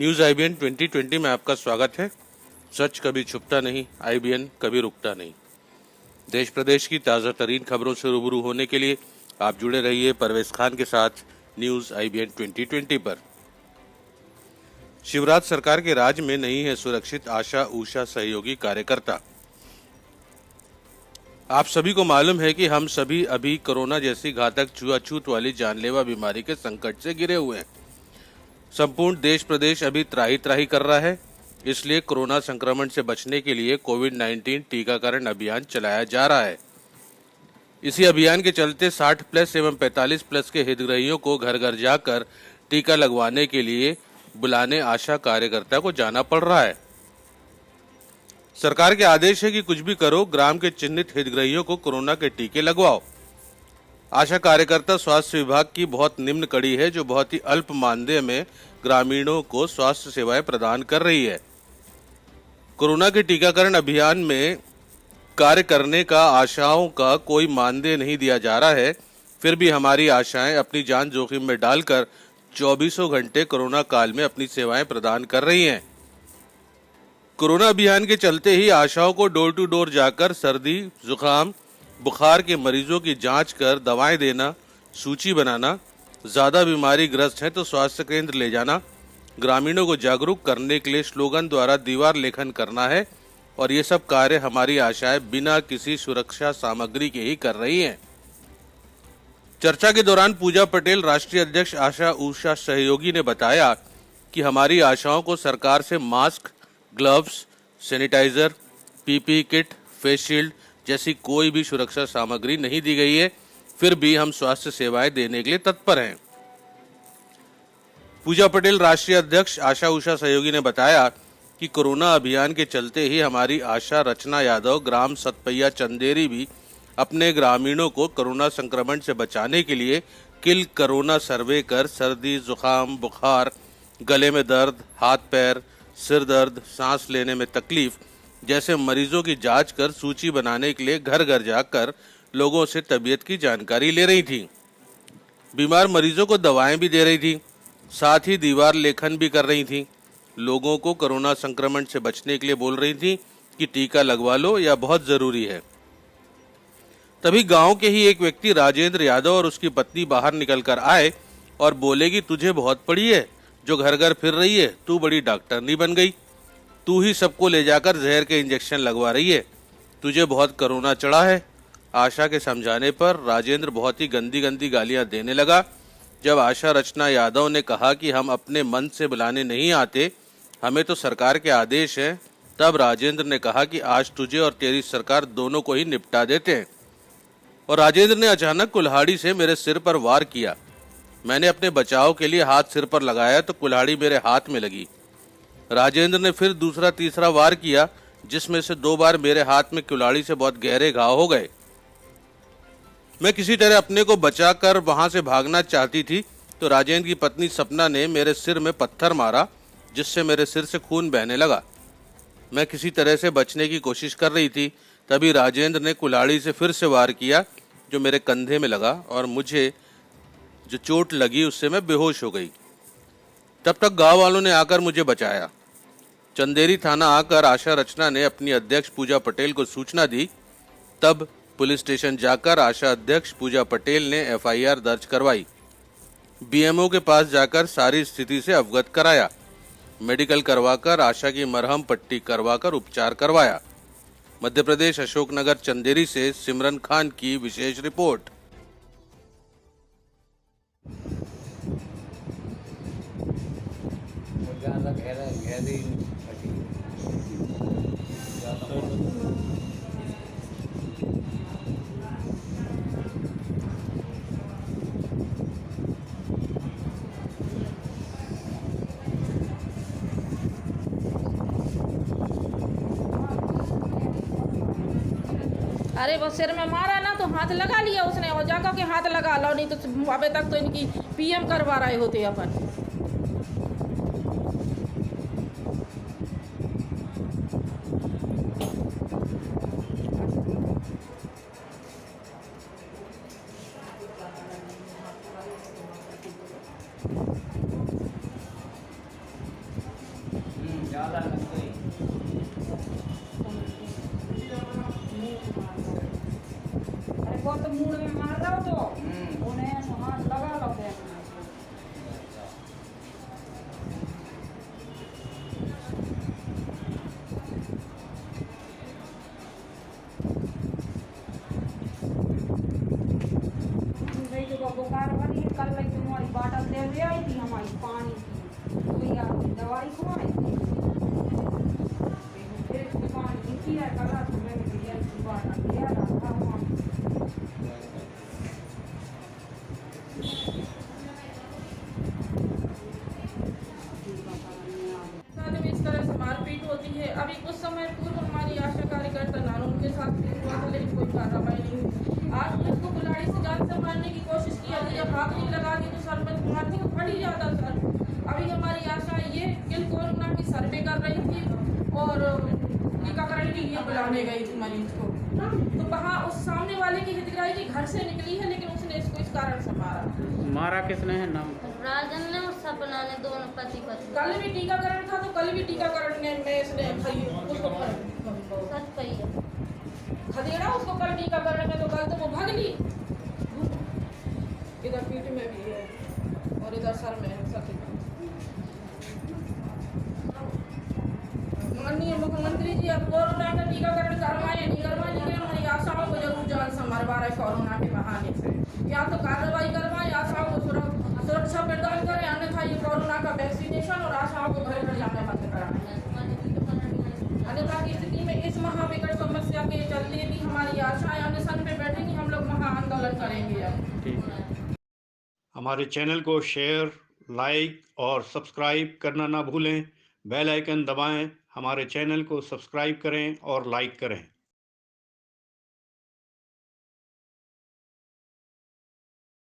News IBN 2020 में आपका स्वागत है। सच कभी छुपता नहीं, आईबीएन कभी रुकता नहीं। देश प्रदेश की ताज़ा तरीन खबरों से रूबरू होने के लिए आप जुड़े रहिए परवेज खान के साथ न्यूज़ आईबीएन 2020 पर। शिवराज सरकार के राज में नहीं है सुरक्षित आशा ऊषा सहयोगी कार्यकर्ता। आप सभी को मालूम है कि हम सभी अभी कोरोना जैसी घातक छुआछूत वाली जानलेवा बीमारी के संकट से घिरे हुए हैं। संपूर्ण देश प्रदेश अभी त्राही त्राही कर रहा है। इसलिए कोरोना संक्रमण से बचने के लिए कोविड-19 टीकाकरण अभियान चलाया जा रहा है। इसी अभियान के चलते 60 प्लस एवं 45 प्लस के हितग्राहियों को घर घर जाकर टीका लगवाने के लिए बुलाने आशा कार्यकर्ता को जाना पड़ रहा है। सरकार के आदेश है कि कुछ भी करो, ग्राम के चिन्हित हितग्राहियों को कोरोना के टीके लगवाओ। आशा कार्यकर्ता स्वास्थ्य विभाग की बहुत निम्न कड़ी है, जो बहुत ही अल्प मानदेय में ग्रामीणों को स्वास्थ्य सेवाएं प्रदान कर रही है। कोरोना के टीकाकरण अभियान में कार्य करने का आशाओं का कोई मानदेय नहीं दिया जा रहा है। फिर भी हमारी आशाएं अपनी जान जोखिम में डालकर 24 घंटे कोरोना काल में अपनी सेवाएं प्रदान कर रही हैं। कोरोना अभियान के चलते ही आशाओं को डोर टू डोर जाकर सर्दी, जुकाम, बुखार के मरीजों की जांच कर दवाएं देना, सूची बनाना, ज्यादा बीमारी ग्रस्त है तो स्वास्थ्य केंद्र ले जाना, ग्रामीणों को जागरूक करने के लिए स्लोगन द्वारा दीवार लेखन करना है। और ये सब कार्य हमारी आशाएं बिना किसी सुरक्षा सामग्री के ही कर रही हैं। चर्चा के दौरान पूजा पटेल, राष्ट्रीय अध्यक्ष आशा ऊषा सहयोगी ने बताया कि हमारी आशाओं को सरकार से mask, gloves, sanitiser, PPE kit, face shield जैसी कोई भी सुरक्षा सामग्री नहीं दी गई है। फिर भी हम स्वास्थ्य सेवाएं देने के लिए तत्पर हैं। पूजा पटेल, राष्ट्रीय अध्यक्ष आशा ऊषा सहयोगी ने बताया कि कोरोना अभियान के चलते ही हमारी आशा रचना यादव, ग्राम सतपैया चंदेरी भी अपने ग्रामीणों को कोरोना संक्रमण से बचाने के लिए किल कोरोना सर्वे कर सर्दी, जुकाम, बुखार, गले में दर्द, हाथ पैर, सिर दर्द, सांस लेने में तकलीफ जैसे मरीजों की जांच कर सूची बनाने के लिए घर घर जाकर लोगों से तबीयत की जानकारी ले रही थी। बीमार मरीजों को दवाएं भी दे रही थी, साथ ही दीवार लेखन भी कर रही थी। लोगों को कोरोना संक्रमण से बचने के लिए बोल रही थी कि टीका लगवा लो, या बहुत जरूरी है। तभी गांव के ही एक व्यक्ति राजेंद्र यादव और उसकी पत्नी बाहर निकलकर आए और बोले कि तुझे बहुत पड़ी है, जो घर घर फिर रही है, तू बड़ी डॉक्टरनी बन गई। तू ही सबको ले जाकर जहर के इंजेक्शन लगवा रही है, तुझे बहुत कोरोना चढ़ा है। आशा के समझाने पर राजेंद्र बहुत ही गंदी गंदी गालियां देने लगा। जब आशा रचना यादव ने कहा कि हम अपने मन से बुलाने नहीं आते, हमें तो सरकार के आदेश हैं, तब राजेंद्र ने कहा कि आज तुझे और तेरी सरकार दोनों को ही निपटा देते हैं। और राजेंद्र ने अचानक कुल्हाड़ी से मेरे सिर पर वार किया। मैंने अपने बचाव के लिए हाथ सिर पर लगाया तो कुल्हाड़ी मेरे हाथ में लगी। राजेंद्र ने फिर दूसरा तीसरा वार किया, जिसमें से 2 बार मेरे हाथ में कुल्हाड़ी से बहुत गहरे घाव हो गए। मैं किसी तरह अपने को बचाकर वहां से भागना चाहती थी तो राजेंद्र की पत्नी सपना ने मेरे सिर में पत्थर मारा, जिससे मेरे सिर से खून बहने लगा। मैं किसी तरह से बचने की कोशिश कर रही थी, तभी राजेंद्र ने कुल्हाड़ी से फिर से वार किया, जो मेरे कंधे में लगा और मुझे जो चोट लगी उससे मैं बेहोश हो गई। तब तक गांव वालों ने आकर मुझे बचाया। चंदेरी थाना आकर आशा रचना ने अपनी अध्यक्ष पूजा पटेल को सूचना दी। तब पुलिस स्टेशन जाकर आशा अध्यक्ष पूजा पटेल ने एफआईआर दर्ज करवाई। बीएमओ के पास जाकर सारी स्थिति से अवगत कराया। मेडिकल करवाकर आशा की मरहम पट्टी करवाकर उपचार करवाया। मध्य प्रदेश अशोकनगर चंदेरी से सिमरन खान की विशेष रिपोर्ट। अरे वो सिर में मारा ना तो हाथ लगा लिया उसने, और जाकर के हाथ लगा लो, नहीं तो अभी तक तो इनकी पीएम करवा रहे होते अपन। अरे वो तो मूड में मार रहा हो तो उन्हें हाथ लगा लो बैग में। बुखार बनी है, कल लगी हमारी बाटल दे आई थी हमारी पानी की, कोई आदमी दवाई खुआई थी, फिर इसकी पानी नीची है, कल रात में मैंने दिया इसकी बाटल दिया रहा था इस तरह से मारपीट होती है। अभी कुछ समय पूर्व हमारी आशा कार्यकर्ता नानू के साथ भी हुआ था, लेकिन कोई कार्रवाई नहीं हुई। आज पुलिस को कुल्हाड़ी से जान से मारने की कोशिश की, जब हाथ नहीं लगा दी तो सर में मारने को फट ही जाता सर। अभी हमारी आशा ये कि कोरोना की सर्वे कर रही थी और टीकाकरण के लिए बुलाने गई थी मरीज को, तो वहाँ उस सामने वाले की हितग्राही की घर से निकली है, लेकिन उसने इसको इस कारण से मारा किसने है? नाम राजन ने और सपना ने, दोनों पति पत्नी। कल भी टीकाकरण था तो कल भी टीकाकरण में इसने उसको सच पई है खदेड़ा उसको कल टीकाकरण में, तो कल तो वो भाग ली। इधर पीठ में भी है और इधर सर में है सर। माननीय मुख्यमंत्री जी अब कोरोना का टीकाकरण करवाए नहीं करवाए, लेकिन हमारी आशाओं को जरूर जान से मरवा रहे कोरोना के बहाने से। या तो कार्रवाई करवाए, आशाओं को सुरक्षा प्रदान करें, अन्यथा ये कोरोना का वैक्सीनेशन और आशाओं को घर घर जाने बंद कराएं। अन्यथा की स्थिति में इस महाविकट समस्या के चलते भी हमारी आशाएं अनशन पे बैठेंगी, हम लोग महा आंदोलन करेंगे अब। हमारे चैनल को शेयर, लाइक और सब्सक्राइब करना ना भूलें। बेल आइकन दबाएं, हमारे चैनल को सब्सक्राइब करें और लाइक करें।